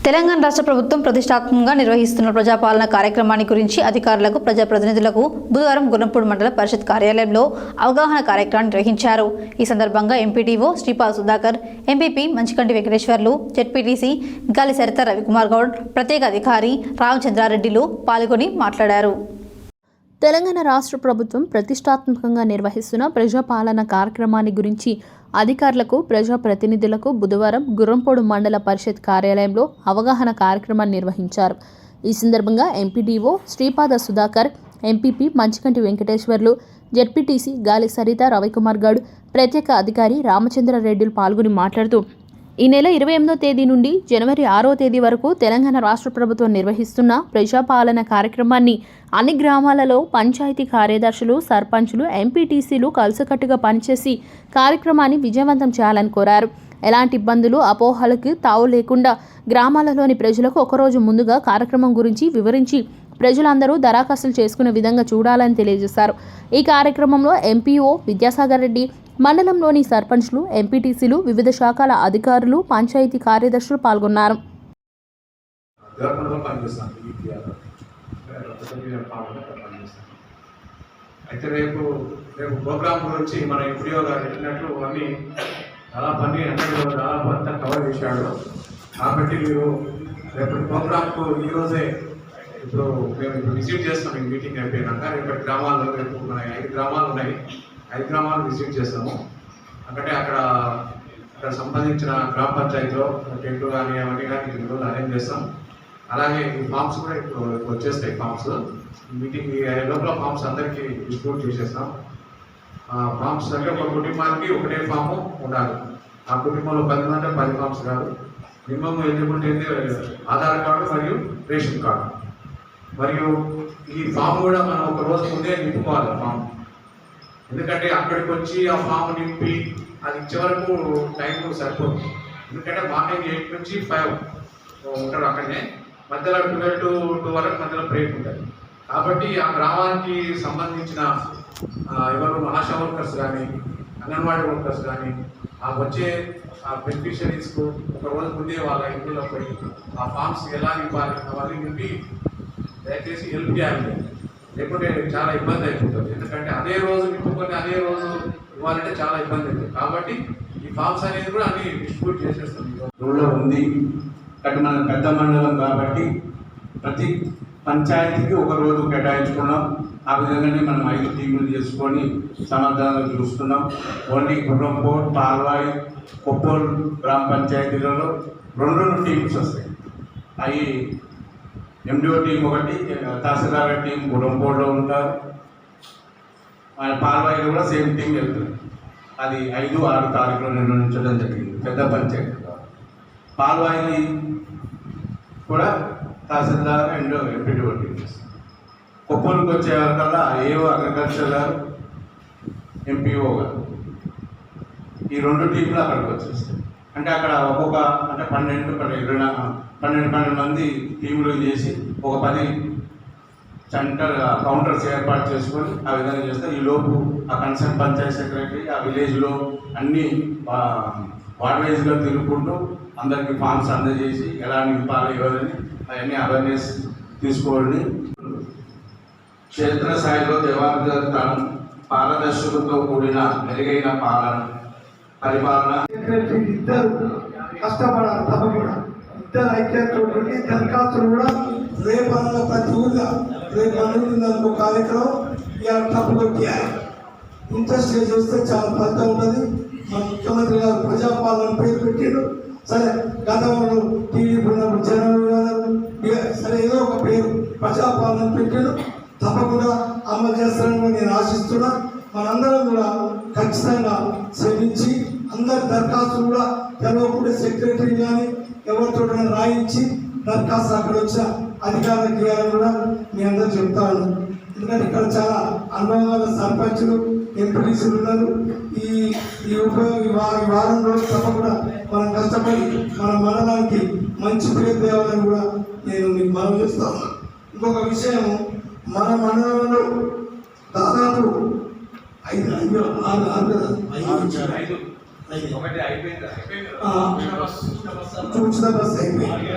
తెలంగాణ రాష్ట్ర ప్రభుత్వం ప్రతిష్టాత్మకంగా నిర్వహిస్తున్న ప్రజాపాలన కార్యక్రమాన్ని గురించి అధికారులకు ప్రజాప్రతినిధులకు బుధవారం గుర్రంపూడి మండల పరిషత్ కార్యాలయంలో అవగాహన కార్యక్రమాన్ని నిర్వహించారు। ఈ సందర్భంగా MPDO Sripal Sudhakar, MPP Manchikanti Venkateswarlu, ZPTC గాలి సరిత రవికుమార్ గౌడ్, ప్రత్యేక అధికారి రామచంద్రారెడ్డిలు పాల్గొని మాట్లాడారు। తెలంగాణ రాష్ట్ర ప్రభుత్వం ప్రతిష్టాత్మకంగా నిర్వహిస్తున్న ప్రజాపాలన కార్యక్రమాన్ని గురించి అధికారులకు ప్రజాప్రతినిధులకు బుధవారం గుర్రంపూడి మండల పరిషత్ కార్యాలయంలో అవగాహన కార్యక్రమాన్ని నిర్వహించారు। ఈ సందర్భంగా MPDO Sripada Sudhakar, MPP Manchikanti Venkateswarlu, ZPTC గాలి సరిత రవికుమార్ గౌడ్, ప్రత్యేక అధికారి రామచంద్రారెడ్డిలు పాల్గొని మాట్లాడుతూ ఈ నెల 28వ తేదీ నుండి జనవరి 6వ తేదీ వరకు తెలంగాణ రాష్ట్ర ప్రభుత్వం నిర్వహిస్తున్న ప్రజాపాలన కార్యక్రమాన్ని అన్ని గ్రామాలలో పంచాయతీ కార్యదర్శులు, సర్పంచులు, ఎంపీటీసీలు కలిసికట్టుగా పనిచేసి కార్యక్రమాన్ని విజయవంతం చేయాలని కోరారు। ఎలాంటి ఇబ్బందులు, అపోహలకు తావు లేకుండా గ్రామాలలోని ప్రజలకు ఒకరోజు ముందుగా కార్యక్రమం గురించి వివరించి ప్రజలందరూ దరఖాస్తులు చేసుకునే విధంగా చూడాలని తెలియజేశారు। ఈ కార్యక్రమంలో ఎంపీఓ విద్యాసాగర్ రెడ్డి, మండలంలోని సర్పంచ్లు, ఎంపీటీసీలు, వివిధ శాఖల అధికారులు, పంచాయతీ కార్యదర్శులు పాల్గొన్నారు। అయితే రేపు ప్రోగ్రామ్ గురించి మన ఎంపీఓ గారు చెప్పినట్లు అన్నీ దాదాపు కవర్ చేశాడు। కాబట్టి మీరు రేపు ప్రోగ్రామ్కు ఈరోజే ఇప్పుడు మేము విజిట్ చేస్తాం। ఈ మీటింగ్ అయిపోయినాక రేపటి గ్రామాల్లో రేపు మన 5 గ్రామాలు ఉన్నాయి, 5 గ్రామాలు విజిట్ చేస్తాము। అంటే అక్కడ సంబంధించిన గ్రామ పంచాయతీలో టెంట్లు కానీ అవన్నీ కానీ ఈరోజు అరేంజ్ చేస్తాం। అలాగే ఈ ఫామ్స్ కూడా ఇప్పుడు వచ్చేస్తాయి। ఫామ్స్ మీటింగ్ లోపల ఫామ్స్ అందరికీ డిస్ట్రిబ్యూట్ చేసేస్తాం। ఫామ్స్ అంటే ఒక కుటుంబానికి ఒకటే ఫాము ఉండాలి। ఆ కుటుంబంలో 10 మంది 10 ఫామ్స్ కాదు। మినిమం ఎలిజిబిలిటీ ఆధార్ కార్డు మరియు రేషన్ కార్డు, మరియు ఈ ఫామ్ కూడా మనం ఒక రోజు ముందే నింపుకోవాలి ఫామ్। ఎందుకంటే అక్కడికి వచ్చి ఆ ఫామ్ నింపి అది ఇచ్చే వరకు టైం సరిపోదు। ఎందుకంటే మార్నింగ్ 8 నుంచి 5 ఉంటారు అక్కడనే, మధ్యలో 12 to 2 వరకు మధ్యలో బ్రేక్ ఉంటుంది। కాబట్టి ఆ గ్రామానికి సంబంధించిన ఎవరు ఆశా వర్కర్స్ కానీ, అంగన్వాడీ వర్కర్స్ కానీ వచ్చే ఆ బెనిఫిషరీస్కు ఒక రోజు ముందే వాళ్ళ ఇంట్లో పోయి ఆ ఫామ్స్ ఎలా నింపాలి అవన్నీ నింపి దయచేసి హెల్ప్ చేయాలి। లేకుంటే చాలా ఇబ్బంది అయిపోతుంది। ఎందుకంటే అదే రోజు నింపుకొని అదే రోజు ఇవ్వాలంటే చాలా ఇబ్బంది అవుతుంది। కాబట్టి ఈ ఫామ్స్ అనేది కూడా అన్ని డిస్ట్రిబ్యూట్ చేసేస్తుంది రూల్లో ఉంది। కాబట్టి మన పెద్ద మండలం కాబట్టి ప్రతి పంచాయతీకి ఒక రోజు కేటాయించుకున్నాం। ఆ విధంగానే మనం 5 టీములు చేసుకొని సమర్థనలు చూస్తున్నాం। ఓన్లీ గుర్రంపూడి, పాల్వాయి, కొప్పోలు గ్రామ పంచాయతీలలో 2 టీమ్స్ వస్తాయి। అవి ఎండిఓ టీం ఒకటి, తహసీల్దార్ టీం గుర్రంపూడిలో ఉంటారు, పాల్వాయిలో కూడా సేమ్ టీం వెళ్తుంది। అది 5, 6 తారీఖులో నిర్ణయించడం జరిగింది పెద్ద పంచాయతీలో। పాల్వాయిని కూడా తహసీల్దార్ అండ్ ఎంపీడీఓ టీం చేస్తారు। కొప్పూరుకి వచ్చే వరకల్లా ఏఓ అగ్రికల్చర్ గారు, ఎంపీఓ గారు, ఈ 2 టీంలు అక్కడికి వచ్చేస్తాయి। అంటే అక్కడ ఒక్కొక్క అంటే 12 మంది టీంలు చేసి ఒక 10 కౌంటర్స్ ఏర్పాటు చేసుకొని ఆ విధంగా చేస్తే ఈ లోపు ఆ కన్సర్న్ పంచాయత్ సెక్రటరీ ఆ విలేజ్లో అన్ని వార్డ్ వైజ్గా తిరుగుకుంటూ అందరికీ ఫామ్స్ అందజేసి ఎలా నింపాలి ఎవరని అవన్నీ అవేర్నెస్ తీసుకోవాలని క్షేత్రస్థాయిలో దేవాలయం పారదర్శకతతో కూడిన మెరుగైన పరిపాలన ఇద్దరు కష్టపడాలి। తప్పకుండా ఇద్దరు ఐక్యతతో దరఖాస్తులు కూడా రేపు ప్రతి ఊళ్ళో రేపు అనుకుంటున్న కార్యక్రమం ఇవాళ తప్పకుండా చేయాలి। ఇంట్రెస్ట్ చేస్తే చాలా ఫలితం ఉంటుంది। మన ముఖ్యమంత్రి గారు ప్రజాపాలన పేరు పెట్టారు। సరే గతంలో టీడీపీ ఉన్నప్పుడు జనవరి సరే ఏదో ఒక పేరు ప్రజాపాలన పెట్టారు। తప్పకుండా అమలు చేస్తారని నేను ఆశిస్తున్నా। మనందరం కూడా ఖచ్చితంగా శ్రమించి అందరి దరఖాస్తులు కూడా తెలవకుండా సెక్రటరీ కానీ ఎవరితో రాయించి దరఖాస్తు అక్కడ వచ్చిన అధికారులకు ఇవ్వాలని కూడా మీ అందరూ చెప్తాను। ఎందుకంటే ఇక్కడ చాలా అనుభవంగా సర్పంచులు, ఎంపీటీసీలు ఉన్నారు। ఈ వారం రోజులు తప్పకుండా మనం కష్టపడి మన మండలానికి మంచి పేరు తేవాలని కూడా నేను మీకు మనవి చేస్తాను। ఇంకొక విషయం, మన మండలంలో దాదాపు 5 ఉచిత బస్సు అయిపోయింది।